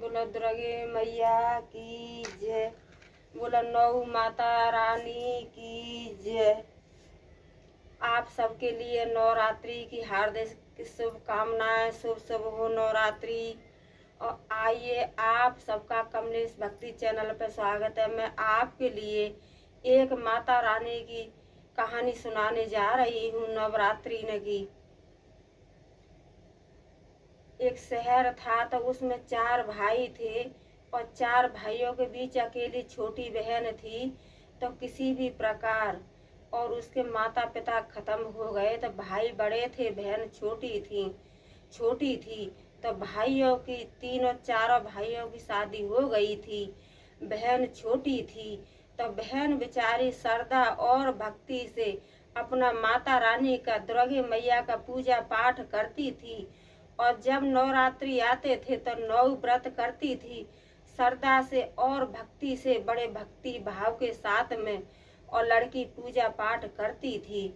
बोलो दुर्गे मैया की जय। बोलो नौ माता रानी की जय। आप सबके लिए नवरात्रि की हार्दिक शुभकामनाएं। शुभ शुभ हो नवरात्रि। और आइए, आप सबका कमलेश भक्ति चैनल पर स्वागत है। मैं आपके लिए एक माता रानी की कहानी सुनाने जा रही हूँ नवरात्रि की। एक शहर था तो उसमें 4 भाई थे और 4 भाइयों के बीच अकेली छोटी बहन थी। तो किसी भी प्रकार और उसके माता पिता खत्म हो गए तो भाई बड़े थे, बहन छोटी थी। तो भाइयों की तीनों चारों भाइयों की शादी हो गई थी। बहन छोटी थी तो बहन बेचारी श्रद्धा और भक्ति से अपना माता रानी का, दुर्गे मैया का पूजा पाठ करती थी। और जब नवरात्रि आते थे तो 9 व्रत करती थी श्रद्धा से और भक्ति से, बड़े भक्ति भाव के साथ में। और लड़की पूजा पाठ करती थी।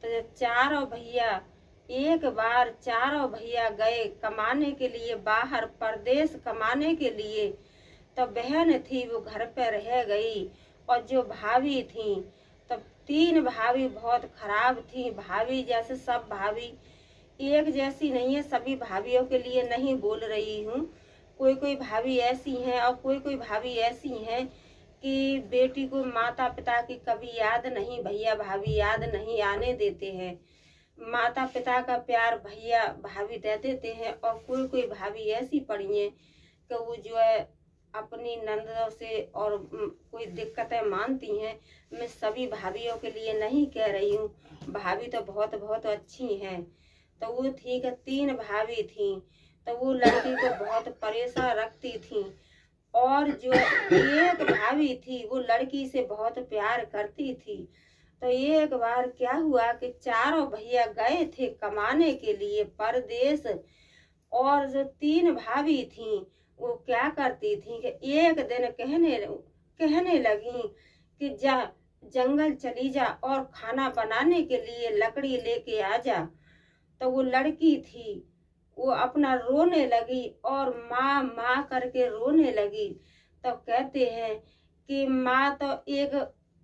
तो जब एक बार चारों भैया गए कमाने के लिए बाहर, परदेश कमाने के लिए। तो बहन थी वो घर पर रह गई। और जो भाभी थी, तो 3 भाभी बहुत खराब थी। भाभी जैसे सब भाभी एक जैसी नहीं है, सभी भाभीियों के लिए नहीं बोल रही हूँ। कोई भाभी ऐसी हैं और कोई भाभी ऐसी हैं कि बेटी को माता पिता की कभी याद नहीं, भैया भाभी याद नहीं आने देते हैं। माता पिता का प्यार भैया भाभी दे देते हैं। और कोई भाभी ऐसी पड़ी है कि वो जो है अपनी नंदों से और कोई दिक्कतें मानती हैं। मैं सभी भाभीियों के लिए नहीं कह रही हूँ, भाभी तो बहुत अच्छी हैं। तो वो ठीक है, 3 भाभी थी। तो वो लड़की को बहुत परेशान रखती थी। और जो एक भाभी थी वो लड़की से बहुत प्यार करती थी। तो एक बार क्या हुआ कि चारों भैया गए थे कमाने के लिए परदेश। और जो 3 भाभी थी वो क्या करती थी कि एक दिन कहने लगी कि जा जंगल चली जा और खाना बनाने के लिए लकड़ी लेके आ जा। तो वो लड़की थी वो अपना रोने लगी और माँ माँ करके रोने लगी। तो कहते हैं कि माँ तो एक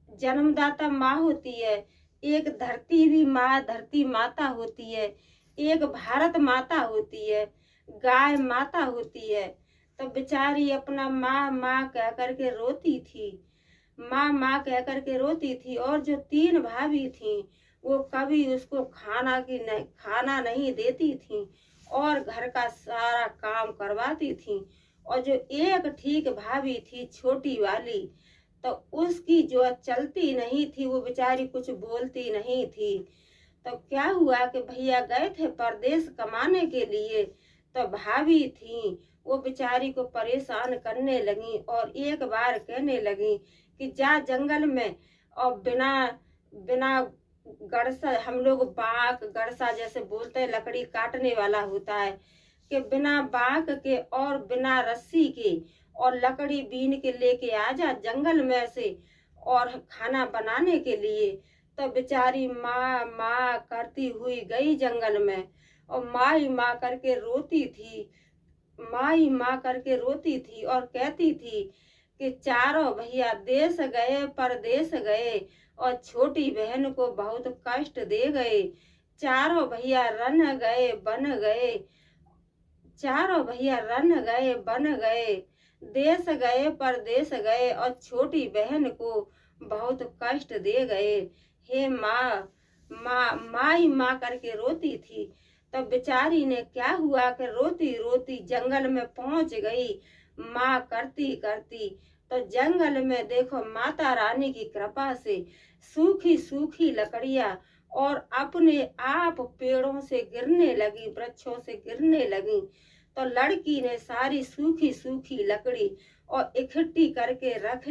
जन्मदाता माँ होती है, एक धरती भी माँ, धरती माता होती है, एक भारत माता होती है, गाय माता होती है। तो बेचारी अपना माँ माँ कह करके रोती थी, माँ माँ कह करके रोती थी। और जो 3 भाभी थी वो कभी उसको खाना नहीं देती थी और घर का सारा काम करवाती थी। और जो एक ठीक भाभी थी छोटी वाली, तो उसकी जो चलती नहीं थी, वो बेचारी कुछ बोलती नहीं थी। तो क्या हुआ कि भैया गए थे परदेश कमाने के लिए। तो भाभी थी वो बेचारी को परेशान करने लगी और एक बार कहने लगी कि जा जंगल में और बिना गड़सा, हम लोग बाक गड़सा जैसे बोलते हैं, लकड़ी काटने वाला होता है, कि बिना बाक के और बिना रस्सी के और लकड़ी बीन के लेके आ जा जंगल में से और खाना बनाने के लिए। तो बेचारी माँ माँ करती हुई गई जंगल में और माँ करके रोती थी, माँ करके रोती थी और कहती थी कि चारों भैया देश गए परदेश गए और छोटी बहन को बहुत कष्ट दे गए। चारों भैया रन गए बन गए, चारों भैया रन गए बन गए, देश गए परदेश गए और छोटी बहन को बहुत कष्ट दे गए। हे माँ माँ करके रोती थी। तो बेचारी ने क्या हुआ कि रोती रोती जंगल में पहुंच गई माँ करती करती। तो जंगल में देखो माता रानी की कृपा से सूखी लकड़ियां और अपने आप पेड़ों से गिरने लगी, वृक्षों से गिरने लगी। तो लड़की ने सारी सूखी लकड़ी और इकट्ठी करके रख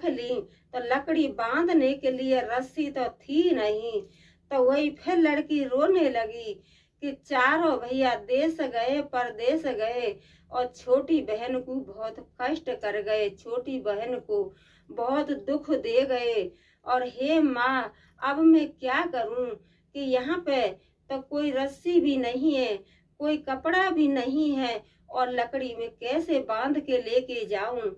ली। तो लकड़ी बांधने के लिए रस्सी तो थी नहीं। तो वही फिर लड़की रोने लगी कि चारों भैया देश गए परदेश गए और छोटी बहन को बहुत कष्ट कर गए, छोटी बहन को बहुत दुख दे गए। और हे माँ, अब मैं क्या करूं कि यहाँ पे तो कोई रस्सी भी नहीं है, कोई कपड़ा भी नहीं है और लकड़ी में कैसे बांध के लेके जाऊं।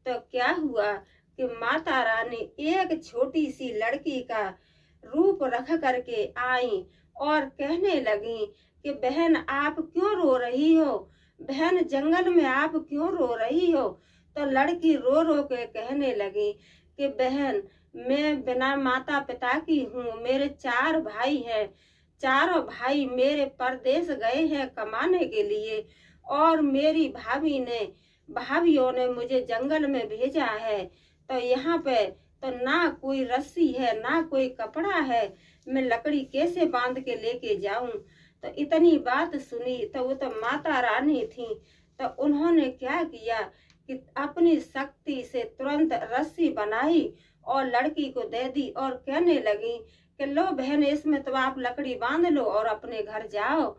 तो क्या हुआ कि माता रानी एक छोटी सी लड़की का रूप रख करके आई और कहने लगी कि बहन आप क्यों रो रही हो, बहन जंगल में आप क्यों रो रही हो। तो लड़की रो रो के कहने लगी कि बहन मैं बिना माता पिता की हूँ, मेरे 4 भाई हैं, चारों भाई मेरे परदेश गए हैं कमाने के लिए और मेरी भाभीयों ने मुझे जंगल में भेजा है। तो यहाँ पे तो ना कोई रस्सी है ना कोई कपड़ा है, मैं लकड़ी कैसे बांध के लेके जाऊं। तो इतनी बात सुनी तो वो तो माता रानी थी, तो उन्होंने क्या किया कि अपनी शक्ति से तुरंत रस्सी बनाई और लड़की को दे दी और कहने लगी कि लो बहन इसमें तो आप लकड़ी बांध लो और अपने घर जाओ।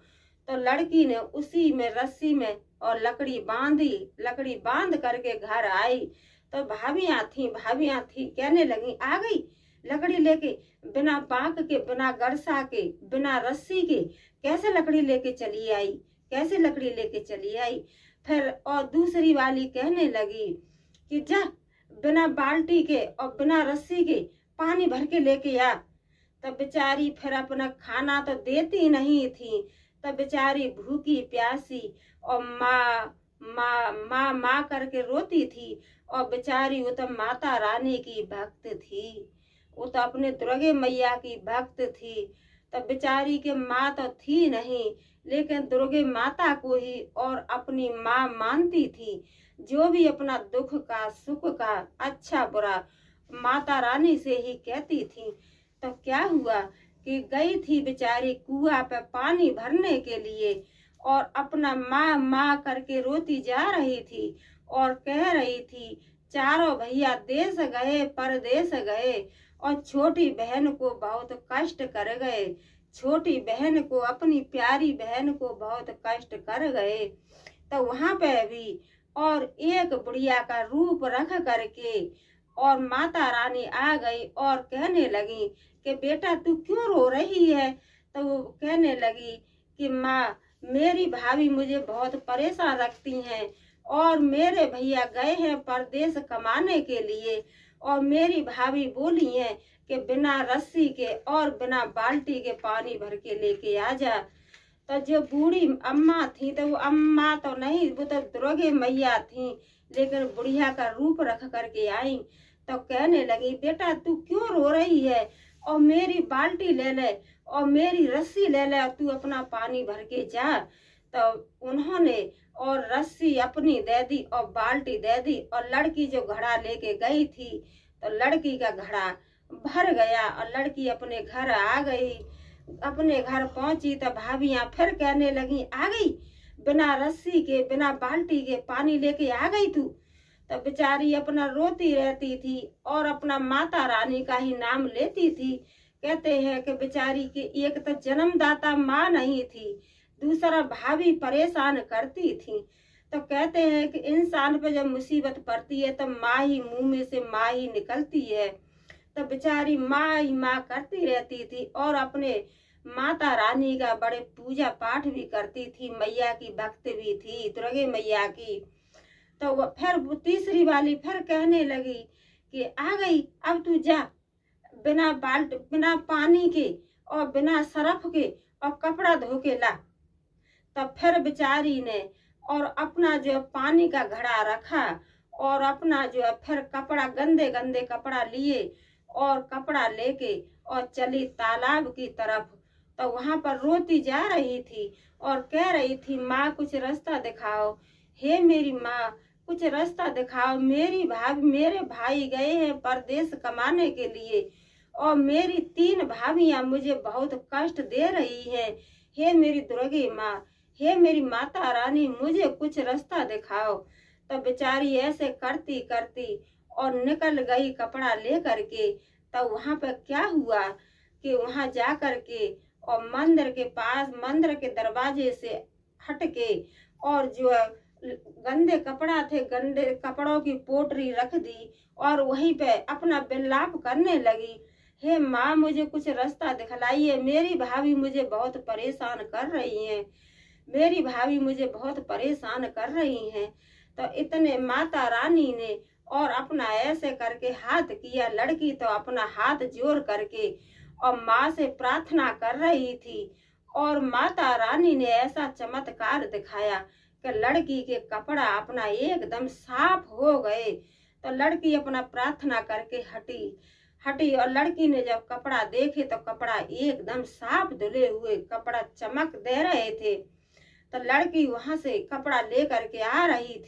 तो लड़की ने उसी में रस्सी में और लकड़ी बांध करके घर आई। तो भाभियां थी कहने लगी आ गई लकड़ी लेके, बिना बांक के बिना गड़सा के बिना रस्सी के कैसे लकड़ी लेके चली आई। फिर और दूसरी वाली कहने लगी कि जा बिना बाल्टी के और बिना रस्सी के पानी भर के लेके आ। तब बेचारी फिर अपना खाना तो देती नहीं थी, तब बेचारी भूखी प्यासी और माँ करके रोती थी। और बेचारी वो तो माता रानी की भक्त थी, वो तो अपने दुर्गे मैया की भक्त थी। तब बेचारी के माँ तो थी नहीं, लेकिन दुर्गे माता को ही और अपनी माँ मानती थी। जो भी अपना दुख का सुख का अच्छा बुरा माता रानी से ही कहती थी। तो क्या हुआ कि गई थी बेचारी कुआं पे पानी भरने के लिए और अपना माँ करके रोती जा रही थी और कह रही थी चारों भैया देश गए परदेश गए और छोटी बहन को बहुत कष्ट कर गए, छोटी बहन को अपनी प्यारी बहन को बहुत कष्ट कर गए। तो वहां पे भी और एक बुढ़िया का रूप रख करके और माता रानी आ गई और कहने लगी कि बेटा तू क्यों रो रही है। तो वो कहने लगी कि माँ मेरी भाभी मुझे बहुत परेशान रखती हैं और मेरे भैया गए हैं परदेश कमाने के लिए और मेरी भाभी बोली है कि बिना रस्सी के और बिना बाल्टी के पानी भर के लेके आ जा। तो जो बूढ़ी अम्मा थी तो वो अम्मा तो नहीं, वो तो दुर्गे मैया थी, लेकिन बुढ़िया का रूप रख करके आई। तो कहने लगी बेटा तू क्यों रो रही है और मेरी बाल्टी ले ले और मेरी रस्सी ले ले, तू अपना पानी भर के जा। तो उन्होंने और रस्सी अपनी दे दी और बाल्टी दे दी और लड़की जो घड़ा लेके गई थी तो लड़की का घड़ा भर गया और लड़की अपने घर आ गई। अपने घर पहुंची तो भाभियां फिर कहने लगी आ गई बिना रस्सी के बिना बाल्टी के पानी लेके आ गई तू। तो बेचारी अपना रोती रहती थी और अपना माता रानी का ही नाम लेती थी। कहते हैं कि बेचारी के एक तो जन्मदाता माँ नहीं थी, दूसरा भाभी परेशान करती थी। तो कहते हैं कि इंसान पे जब मुसीबत पड़ती है तो माँ ही मुंह में से माँ ही निकलती है। तो बेचारी माँ ही माँ करती रहती थी और अपने माता रानी का बड़े पूजा पाठ भी करती थी, मैया की भक्त भी थी दुर्गे मैया की। तो वो फिर तीसरी वाली फिर कहने लगी कि आ गई अब तू जा बिना पानी के और बिना सरफ के और कपड़ा धो के ला। तब फिर बेचारी ने और अपना जो पानी का घड़ा रखा और अपना जो फिर कपड़ा गंदे गंदे कपड़ा लिए और कपड़ा लेके और चली तालाब की तरफ। तो वहां पर रोती जा रही थी और कह रही थी माँ कुछ रास्ता दिखाओ, हे मेरी माँ कुछ रास्ता दिखाओ, मेरे भाई गए हैं परदेश कमाने के लिए और मेरी 3 भाभियां मुझे बहुत कष्ट दे रही हैं। हे मेरी दुर्गे माँ, हे मेरी माता रानी मुझे कुछ रास्ता दिखाओ। तो बेचारी ऐसे करती करती और निकल गई कपड़ा ले करके। तो वहां पर क्या हुआ कि वहां जा करके और मंदिर के पास मंदिर के दरवाजे से हट के और जो गंदे कपड़ा थे गंदे कपड़ों की पोटरी रख दी और वहीं पे अपना विलाप करने लगी, हे माँ मुझे कुछ रास्ता दिखलाइए, मेरी भाभी मुझे बहुत परेशान कर रही हैं। मेरी भाभी मुझे बहुत परेशान कर रही हैं। तो इतने माता रानी ने और अपना ऐसे करके हाथ किया। लड़की तो अपना हाथ जोड़ करके और माँ से प्रार्थना कर रही थी और माता रानी ने ऐसा चमत्कार दिखाया कि लड़की के कपड़ा अपना एकदम साफ हो गए। तो लड़की अपना प्रार्थना करके हटी हटी और लड़की ने जब कपड़ा देखे तो कपड़ा एकदम साफ धुले हुए कपड़ा चमक दे रहे थे। तो लड़की वहां से कपड़ा लेकर के आ रही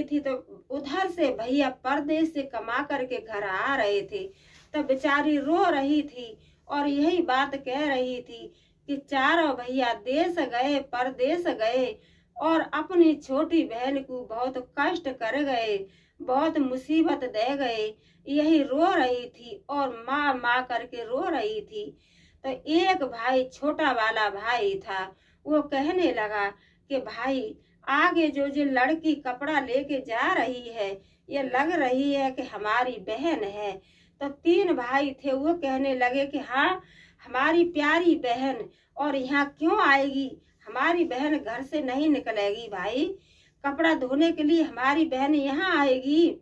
थी तो उधर से भैया परदेश से कमा करके घर आ रहे थे। तो बेचारी रो रही थी और यही बात कह रही थी कि चारों भैया देश गए, परदेश गए और अपनी छोटी बहन को बहुत कष्ट कर गए, बहुत मुसीबत दे गए। यही रो रही थी और माँ माँ करके रो रही थी। तो एक भाई, छोटा वाला भाई था, वो कहने लगा कि भाई आगे जो जो लड़की कपड़ा लेके जा रही है ये लग रही है कि हमारी बहन है। तो तीन भाई थे, वो कहने लगे कि हाँ हमारी प्यारी बहन, और यहाँ क्यों आएगी, हमारी बहन घर से नहीं निकलेगी भाई, कपड़ा धोने के लिए हमारी बहन यहाँ आएगी।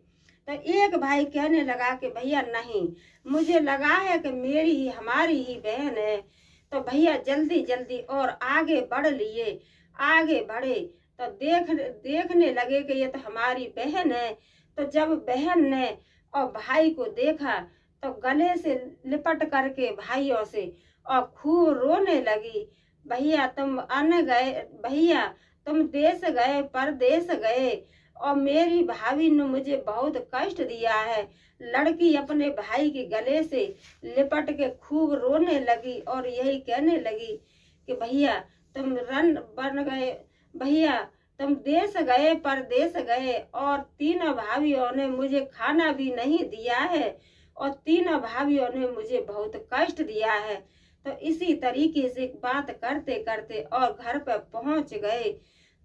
तो एक भाई कहने लगा कि भैया नहीं, मुझे लगा है कि मेरी ही हमारी ही बहन है। तो भैया जल्दी जल्दी और आगे बढ़ लिए, आगे बढ़े तो देखने लगे कि ये तो हमारी बहन है। तो जब बहन ने और भाई को देखा तो गले से लिपट करके भाइयों से और खूब रोने लगी। भैया तुम अन गए, भैया तुम देश गए, परदेश गए और मेरी भाभी ने मुझे बहुत कष्ट दिया है। लड़की अपने भाई के गले से लिपट के खूब रोने लगी और यही कहने लगी कि भैया तुम रन बन गए, भैया तुम देश गए, परदेश गए और तीनों भाभीियों ने मुझे खाना भी नहीं दिया है और तीनों भाभीियों ने मुझे बहुत कष्ट दिया है। तो इसी तरीके से बात करते करते और घर पर पहुंच गए।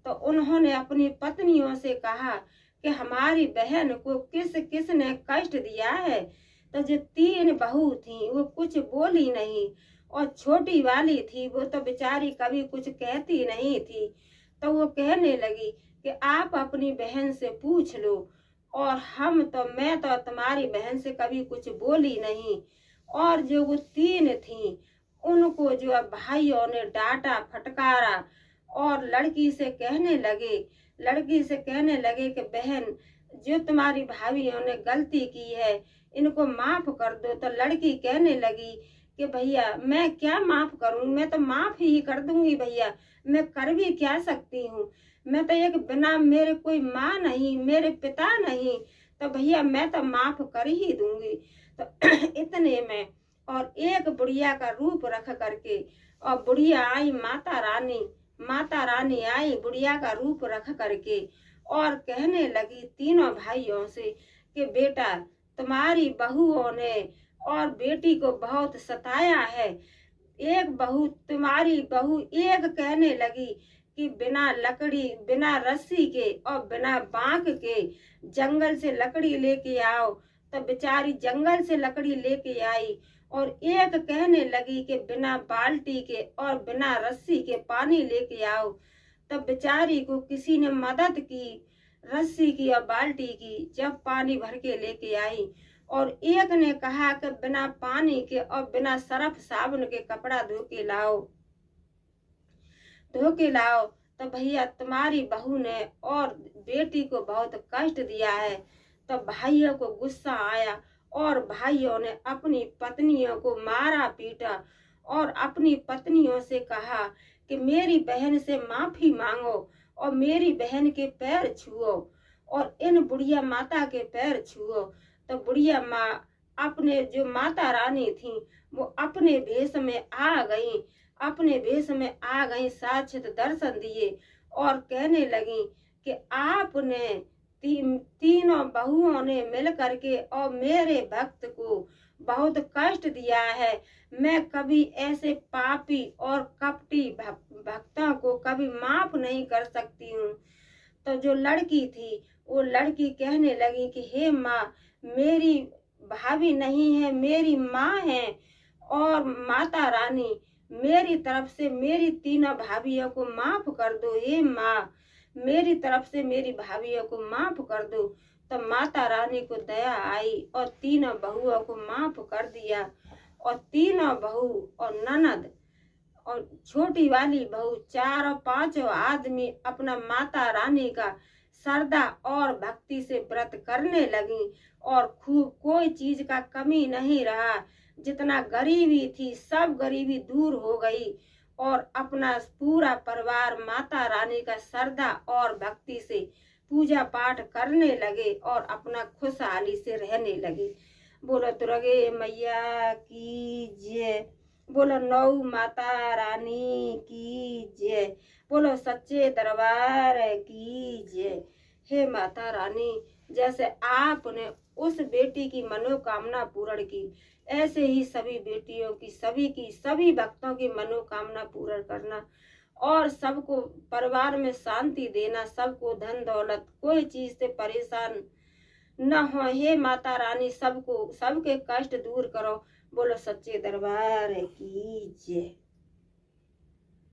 तो उन्होंने अपनी पत्नियों से कहा कि हमारी बहन को किस किस ने कष्ट दिया है। तो जो तीन बहू थी वो कुछ बोली नहीं और छोटी वाली थी वो तो बेचारी कभी कुछ कहती नहीं थी। तो वो कहने लगी कि आप अपनी बहन से पूछ लो, और मैं तो तुम्हारी बहन से कभी कुछ बोली नहीं। और जो वो तीन थी उनको जो भाइयों ने डांटा फटकारा और लड़की से कहने लगे कि बहन जो तुम्हारी भाभीयों ने गलती की है इनको माफ कर दो। तो लड़की कहने लगी कि भैया मैं क्या माफ करूं, मैं तो माफ ही कर दूंगी भैया, मैं कर भी क्या सकती हूँ, मैं तो एक बिना मेरे कोई माँ नहीं, मेरे पिता नहीं, तो भैया मैं तो माफ कर ही दूंगी। तो इतने में और एक बुढ़िया का रूप रख करके और बुढ़िया आई, माता रानी आई बुढ़िया का रूप रख करके और कहने लगी तीनों भाइयों से कि बेटा तुम्हारी बहुओं ने और बेटी को बहुत सताया है। तुम्हारी बहू एक कहने लगी कि बिना लकड़ी, बिना रस्सी के और बिना बांक के जंगल से लकड़ी लेके आओ। तो बेचारी जंगल से लकड़ी लेके आई और एक कहने लगी कि बिना बाल्टी के और बिना रस्सी के पानी लेके आओ। तब बेचारी को किसी ने मदद की, रस्सी की और बाल्टी की, जब पानी भर के लेके आई। और एक ने कहा कि बिना पानी के और बिना सर्फ साबुन के कपड़ा धो के लाओ। तो भैया तुम्हारी बहू ने और बेटी को बहुत कष्ट दिया है। तो भाइयों को गुस्सा आया और भाइयों ने अपनी पत्नियों को मारा पीटा और अपनी पत्नियों से कहा कि मेरी बहन से माफी मांगो और मेरी बहन के पैर छुओ और इन बुढ़िया माता के पैर छुओ। तो बुढ़िया माँ अपने जो माता रानी थी वो अपने भेष में आ गई, साक्षात दर्शन दिए और कहने लगी कि आपने तीनों बहुओं ने मिल करके और मेरे भक्त को बहुत कष्ट दिया है। मैं कभी ऐसे पापी और कपटी भक्तों को कभी माफ नहीं कर सकती हूँ। तो जो लड़की थी वो लड़की कहने लगी कि हे माँ, मेरी भाभी नहीं है, मेरी माँ है और माता रानी, मेरी तरफ से मेरी तीनों भाभीियों को माफ कर दो। हे माँ, मेरी तरफ से मेरी भाभीियों को माफ कर दो। तो माता रानी को दया आई और तीनों बहुओं को माफ कर दिया। और तीनों बहू और ननद और छोटी वाली बहू, चारों पांचों आदमी अपना माता रानी का श्रद्धा और भक्ति से व्रत करने लगी। और खूब कोई चीज का कमी नहीं रहा। जितना गरीबी थी सब गरीबी दूर हो गई। और अपना पूरा परिवार माता रानी का श्रद्धा और भक्ति से पूजा पाठ करने लगे और अपना खुशहाली से रहने लगे। बोलो दुर्गे मैया की जय। बोलो नौ माता रानी की जय। बोलो सच्चे दरबार की जय। हे माता रानी, जैसे आपने उस बेटी की मनोकामना पूर्ण की, ऐसे ही सभी बेटियों की, सभी भक्तों की मनोकामना पूर्ण करना और सबको परिवार में शांति देना, सबको धन दौलत कोई चीज से परेशान न हो। हे माता रानी, सबके कष्ट दूर करो। बोलो सच्चे दरबार की जय।